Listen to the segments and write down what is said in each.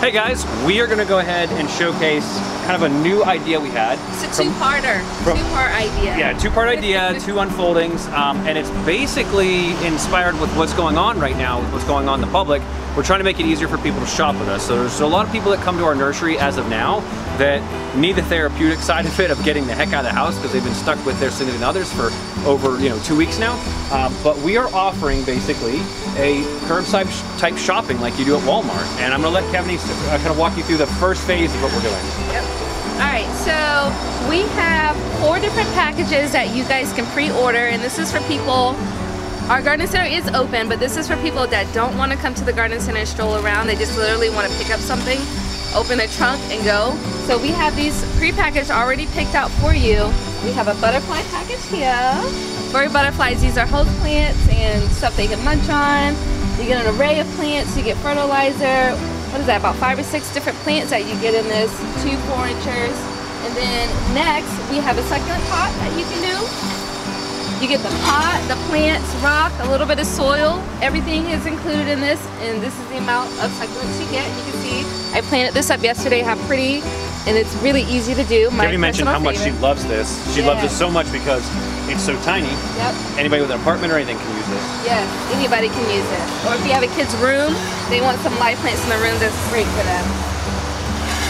Hey guys, we are going to go ahead and showcase kind of a new idea we had. It's a two-part idea. Yeah, two-part idea, two unfoldings, and it's basically inspired with what's going on right now, with what's going on in the public. We're trying to make it easier for people to shop with us. So there's a lot of people that come to our nursery as of now that need the therapeutic side of it, of getting the heck out of the house because they've been stuck with their significant others for over 2 weeks now. But we are offering basically a curbside type shopping like you do at Walmart. And I'm gonna let Kevin kind of walk you through the first phase of what we're doing. Yep. All right, so we have 4 different packages that you guys can pre-order, and this is for people. Our garden center is open, but this is for people that don't want to come to the garden center and stroll around. They just literally want to pick up something, open a trunk, and go. So we have these pre-packaged already picked out for you. We have a butterfly package here. For your butterflies, these are host plants and stuff they can munch on. You get an array of plants, you get fertilizer. What is that, about 5 or 6 different plants that you get in this, 2 4-inchers. And then next, we have a succulent pot that you can do. You get the pot, the plants, rock, a little bit of soil. Everything is included in this, and this is the amount of succulents you get. You can see I planted this up yesterday, how pretty, and it's really easy to do. Debbie mentioned how much she loves this. She loves this so much because it's so tiny. Yep. Anybody with an apartment or anything can use this. Yes, anybody can use it. Or if you have a kid's room, they want some live plants in the room, that's great for them.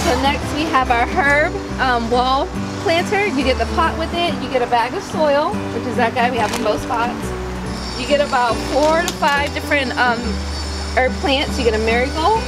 So next we have our herb wall planter. You get the pot with it, you get a bag of soil, which is that guy we have in both spots. You get about 4 to 5 different herb plants. You get a marigold.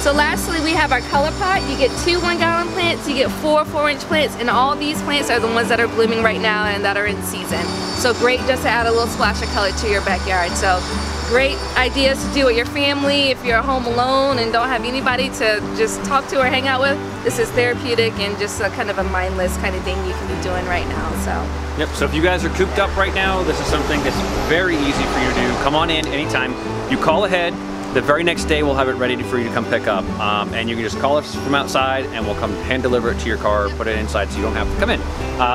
So lastly, we have our color pot. You get 2 1-gallon plants, you get 4 4-inch plants, and all these plants are the ones that are blooming right now and that are in season. So great just to add a little splash of color to your backyard. So great ideas to do with your family if you're home alone and don't have anybody to just talk to or hang out with. This is therapeutic and just a kind of a mindless kind of thing you can be doing right now. So yep, so if you guys are cooped up right now, this is something that's very easy for you to do. Come on in anytime. You call ahead. The very next day we'll have it ready for you to come pick up, and you can just call us from outside and we'll come hand deliver it to your car, put it inside so you don't have to come in.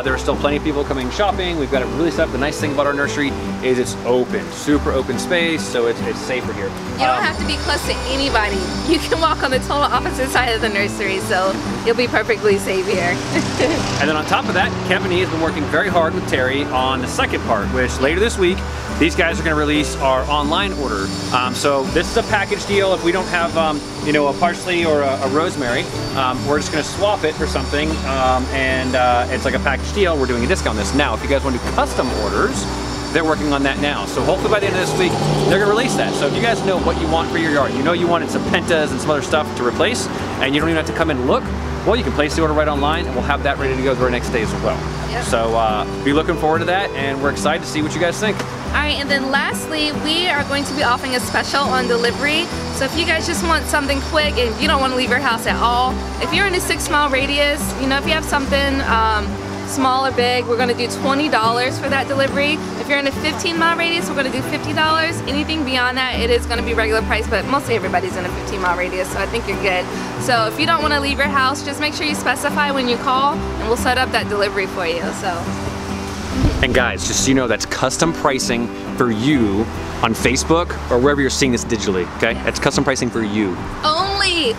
There are still plenty of people coming shopping. We've got it really set up. The nice thing about our nursery is it's open, super open space, so it's safer here. You don't have to be close to anybody. You can walk on the total opposite side of the nursery, so you'll be perfectly safe here. And then on top of that, Kevin has been working very hard with Terry on the second part, which later this week these guys are going to release our online order. So this is a package deal. If we don't have a parsley or a rosemary, we're just going to swap it for something, and it's like a package deal. We're doing a discount on this. Now, if you guys want to do custom orders, they're working on that now. So hopefully by the end of this week, they're gonna release that. So if you guys know what you want for your yard, you wanted some pentas and some other stuff to replace, and you don't even have to come in and look, well, you can place the order right online, and we'll have that ready to go the very next day as well. Yep. So be looking forward to that, and we're excited to see what you guys think. All right, and then lastly, we are going to be offering a special on delivery. So if you guys just want something quick and you don't want to leave your house at all, if you're in a 6-mile radius, if you have something small or big, we're going to do $20 for that delivery. If you're in a 15-mile radius, we're going to do $50. Anything beyond that, it is going to be regular price, but mostly everybody's in a 15-mile radius, so I think you're good. So if you don't want to leave your house, just make sure you specify when you call, and we'll set up that delivery for you. So. And guys, just so you know, that's custom pricing for you on Facebook or wherever you're seeing this digitally, okay? That's custom pricing for you. Only.